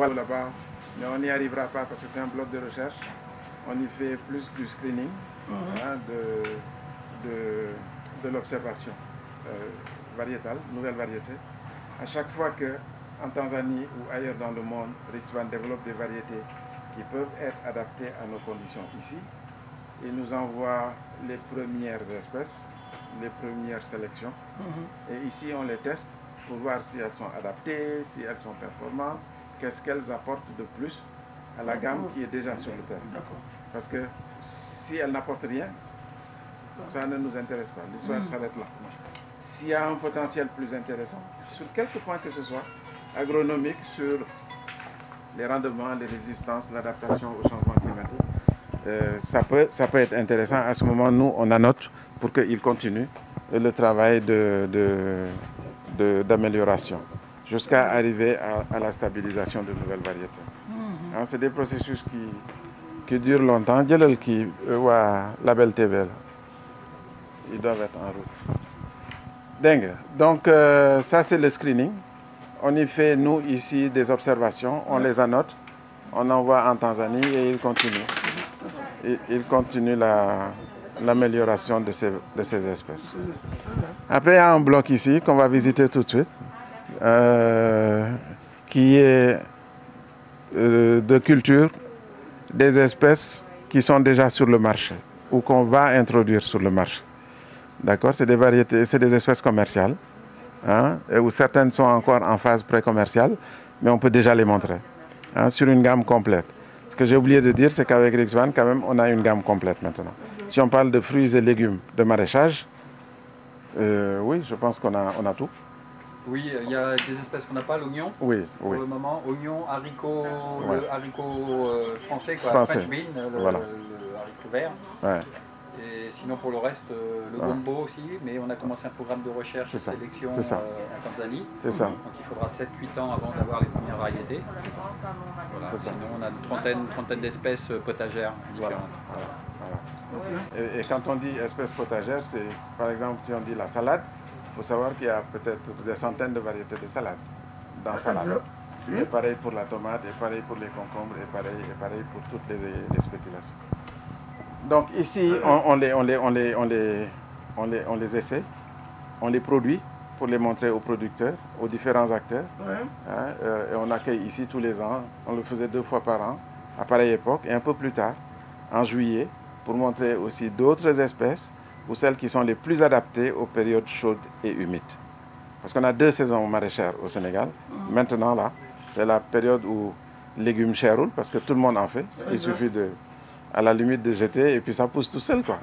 Voilà là-bas, mais on n'y arrivera pas parce que c'est un bloc de recherche. On y fait plus du screening, hein, de l'observation variétale, nouvelle variété. À chaque fois qu'en Tanzanie ou ailleurs dans le monde, Rixvan développe des variétés qui peuvent être adaptées à nos conditions ici, il nous envoie les premières espèces, les premières sélections. Et ici, on les teste pour voir si elles sont adaptées, si elles sont performantes, qu'est-ce qu'elles apportent de plus à la gamme qui est déjà sur le terrain. Parce que si elles n'apportent rien, ça ne nous intéresse pas. L'histoire s'arrête là. S'il y a un potentiel plus intéressant, sur quelque point que ce soit, agronomique, sur les rendements, les résistances, l'adaptation au changement climatique, ça peut être intéressant. À ce moment, nous, on annote pour qu'il continue le travail d'amélioration jusqu'à arriver à la stabilisation de nouvelles variétés. C'est des processus qui durent longtemps. Label TV, ils doivent être en route. Dingue. Donc, ça, c'est le screening. On y fait, nous, ici, des observations. On les annote. On envoie en Tanzanie et ils continuent. Ils continuent l'amélioration de ces espèces. Après, il y a un bloc ici qu'on va visiter tout de suite, qui est de culture des espèces qui sont déjà sur le marché ou qu'on va introduire sur le marché. D'accord, c'est des variétés, c'est des espèces commerciales, hein, où certaines sont encore en phase pré-commerciale, mais on peut déjà les montrer, hein, sur une gamme complète. Ce que j'ai oublié de dire, c'est qu'avec Rixvan, quand même, on a une gamme complète maintenant. Si on parle de fruits et légumes de maraîchage, oui, je pense qu'on a tout. Oui, il y a des espèces qu'on n'a pas, l'oignon. Oui, pour le moment, oignon, haricot, ouais. Le haricot français, quoi, français. French bean, le haricot vert. Ouais. Et sinon pour le reste, le gombo aussi, mais on a commencé un programme de recherche et de sélection en Tanzanie. C'est ça. Donc il faudra 7-8 ans avant d'avoir les premières variétés. Voilà. Sinon on a une trentaine d'espèces potagères différentes. Voilà. Et quand on dit espèces potagères, c'est par exemple si on dit la salade, il faut savoir qu'il y a peut-être des centaines de variétés de salade dans la salade. Et pareil pour la tomate, et pareil pour les concombres, et pareil pour toutes les spéculations. Donc ici, on les essaie, on les produit pour les montrer aux producteurs, aux différents acteurs. Et on accueille ici tous les ans, on le faisait 2 fois par an, à pareille époque, et un peu plus tard, en juillet, pour montrer aussi d'autres espèces, ou celles qui sont les plus adaptées aux périodes chaudes et humides. Parce qu'on a 2 saisons maraîchères au Sénégal. Maintenant, là, c'est la période où les légumes chèroulent, parce que tout le monde en fait. Il suffit à la limite de jeter, et puis ça pousse tout seul, quoi.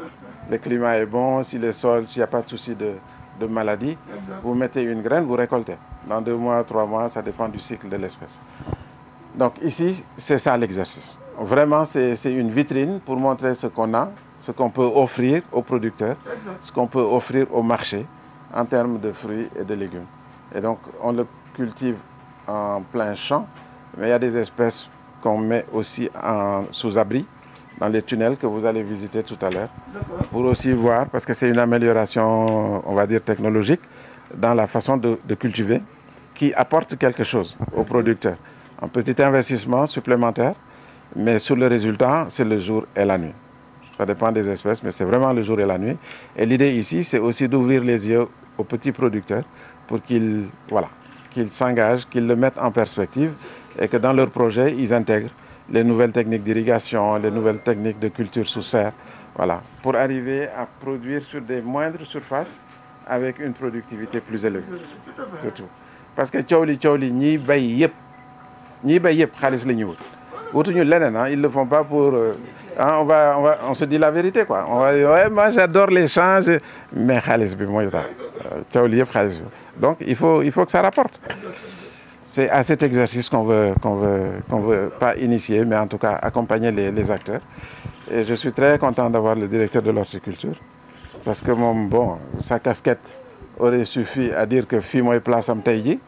Le climat est bon, si les sols, s'il n'y a pas de souci de maladie, vous mettez une graine, vous récoltez. Dans 2 mois, 3 mois, ça dépend du cycle de l'espèce. Donc ici, c'est ça l'exercice. Vraiment, c'est une vitrine pour montrer ce qu'on a, ce qu'on peut offrir aux producteurs, ce qu'on peut offrir au marché en termes de fruits et de légumes. Et donc, on le cultive en plein champ, mais il y a des espèces qu'on met aussi sous abri, dans les tunnels que vous allez visiter tout à l'heure, pour aussi voir, parce que c'est une amélioration, on va dire, technologique, dans la façon de cultiver, qui apporte quelque chose aux producteurs. Un petit investissement supplémentaire, mais sur le résultat, c'est le jour et la nuit. Ça dépend des espèces, mais c'est vraiment le jour et la nuit. Et l'idée ici, c'est aussi d'ouvrir les yeux aux petits producteurs pour qu'ils s'engagent, qu'ils le mettent en perspective et que dans leur projet, ils intègrent les nouvelles techniques d'irrigation, les nouvelles techniques de culture sous serre, voilà, pour arriver à produire sur des moindres surfaces avec une productivité plus élevée. Surtout. Parce que ils le font pas pour... on se dit la vérité, quoi. On va dire, ouais, moi j'adore l'échange, mais donc il faut que ça rapporte. C'est à cet exercice qu'on veut pas initier, mais en tout cas accompagner les acteurs. Et je suis très content d'avoir le directeur de l'horticulture, parce que sa casquette aurait suffi à dire que Fimo est place am Taïdi,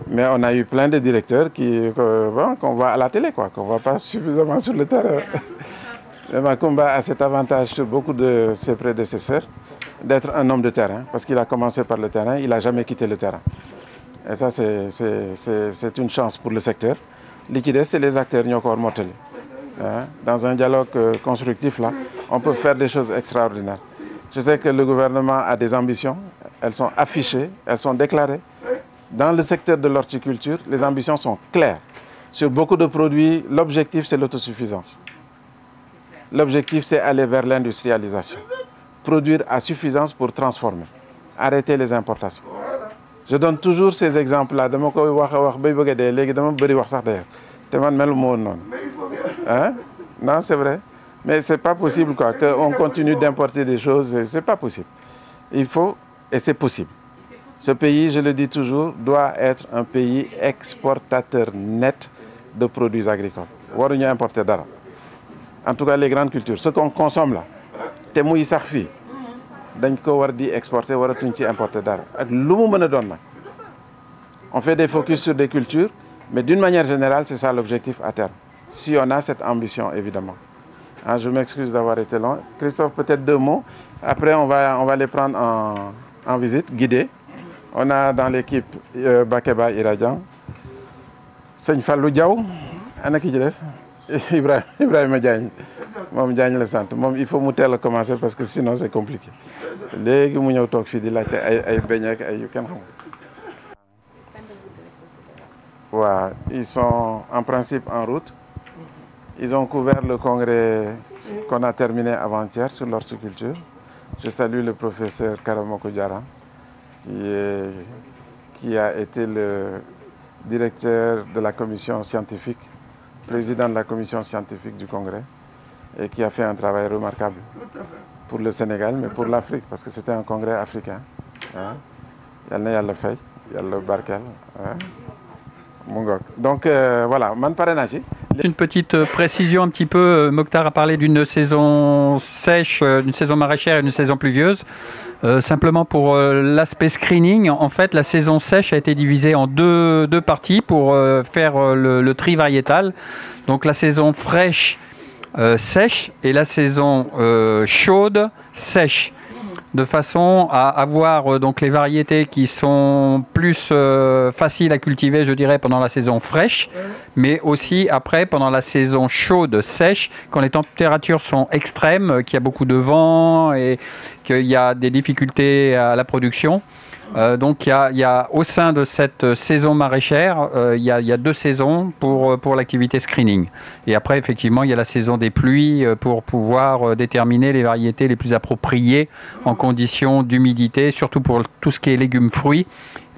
mais on a eu plein de directeurs qu'on voit à la télé, quoi, qu'on ne voit pas suffisamment sur le terrain. Et Macoumba a cet avantage sur beaucoup de ses prédécesseurs d'être un homme de terrain, parce qu'il a commencé par le terrain, il n'a jamais quitté le terrain. Et ça, c'est une chance pour le secteur, Liquides, c'est les acteurs qui ont mortels. Dans un dialogue constructif, là, on peut faire des choses extraordinaires. Je sais que le gouvernement a des ambitions, elles sont affichées, elles sont déclarées. Dans le secteur de l'horticulture, les ambitions sont claires. Sur beaucoup de produits, l'objectif, c'est l'autosuffisance. L'objectif, c'est aller vers l'industrialisation. Produire à suffisance pour transformer. Arrêter les importations. Je donne toujours ces exemples-là. Non, c'est vrai. Mais ce n'est pas possible qu'on continue d'importer des choses. Ce n'est pas possible. Il faut, et c'est possible. Ce pays, je le dis toujours, doit être un pays exportateur net de produits agricoles. On doit importer d'ara. En tout cas, les grandes cultures. Ce qu'on consomme là, c'est mouillé sarfi. Donc, on doit exporter, on doit importer d'ara. On fait des focus sur des cultures, mais d'une manière générale, c'est ça l'objectif à terme. Si on a cette ambition, évidemment. Hein, je m'excuse d'avoir été long. Christophe, peut-être 2 mots. Après, on va les prendre en visite, guidée. On a dans l'équipe Bakeba Iradjan, Seigne Fallou Diaw, Ibrahima Diagne. Diagne le centre. Il faut me commencer parce que sinon c'est compliqué. Les ils sont en principe en route. Ils ont couvert le congrès qu'on a terminé avant-hier sur l'horticulture. Je salue le professeur Karamoko Diarra, qui a été le directeur de la commission scientifique, président de la commission scientifique du congrès, et qui a fait un travail remarquable pour le Sénégal, mais pour l'Afrique, parce que c'était un congrès africain. Il y a le fait, il y a le Barkel. Donc voilà, une petite précision un petit peu, Mokhtar a parlé d'une saison sèche, d'une saison maraîchère et d'une saison pluvieuse. Simplement pour l'aspect screening, en fait la saison sèche a été divisée en deux parties pour faire le tri variétal. Donc la saison fraîche sèche et la saison chaude sèche, de façon à avoir donc les variétés qui sont plus faciles à cultiver, je dirais, pendant la saison fraîche, mais aussi après pendant la saison chaude, sèche, quand les températures sont extrêmes, qu'il y a beaucoup de vent et qu'il y a des difficultés à la production. Donc il y a au sein de cette saison maraîchère, il y a 2 saisons pour l'activité screening. Et après, effectivement, il y a la saison des pluies pour pouvoir déterminer les variétés les plus appropriées en conditions d'humidité, surtout pour tout ce qui est légumes-fruits.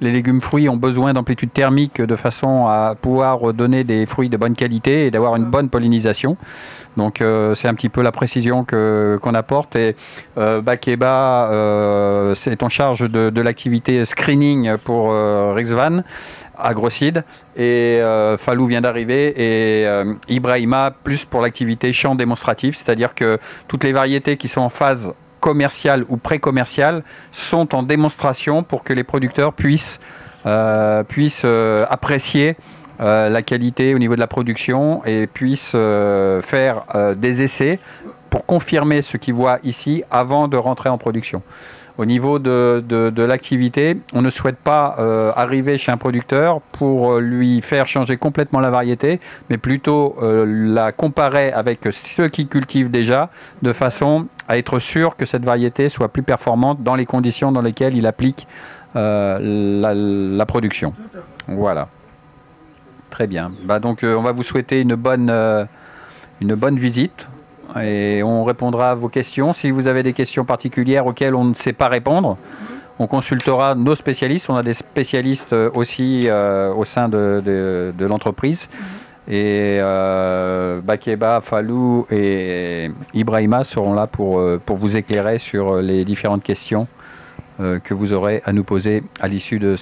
Les légumes-fruits ont besoin d'amplitude thermique de façon à pouvoir donner des fruits de bonne qualité et d'avoir une bonne pollinisation. Donc c'est un petit peu la précision qu'on apporte. Et Bakeba, c'est en charge de l'activité screening pour Rixvan, Agrocide. Et Fallou vient d'arriver. Et Ibrahima, plus pour l'activité champ démonstratif, c'est-à-dire que toutes les variétés qui sont en phase commerciales ou pré-commerciales sont en démonstration pour que les producteurs puissent apprécier la qualité au niveau de la production et puissent faire des essais pour confirmer ce qu'ils voient ici avant de rentrer en production. Au niveau de l'activité, on ne souhaite pas arriver chez un producteur pour lui faire changer complètement la variété, mais plutôt la comparer avec ceux qui cultivent déjà, de façon à être sûr que cette variété soit plus performante dans les conditions dans lesquelles il applique la production. Voilà. Très bien. Donc on va vous souhaiter une bonne visite. Et on répondra à vos questions. Si vous avez des questions particulières auxquelles on ne sait pas répondre, on consultera nos spécialistes. On a des spécialistes aussi au sein de l'entreprise. Et Bakeba, Fallou et Ibrahima seront là pour vous éclairer sur les différentes questions que vous aurez à nous poser à l'issue de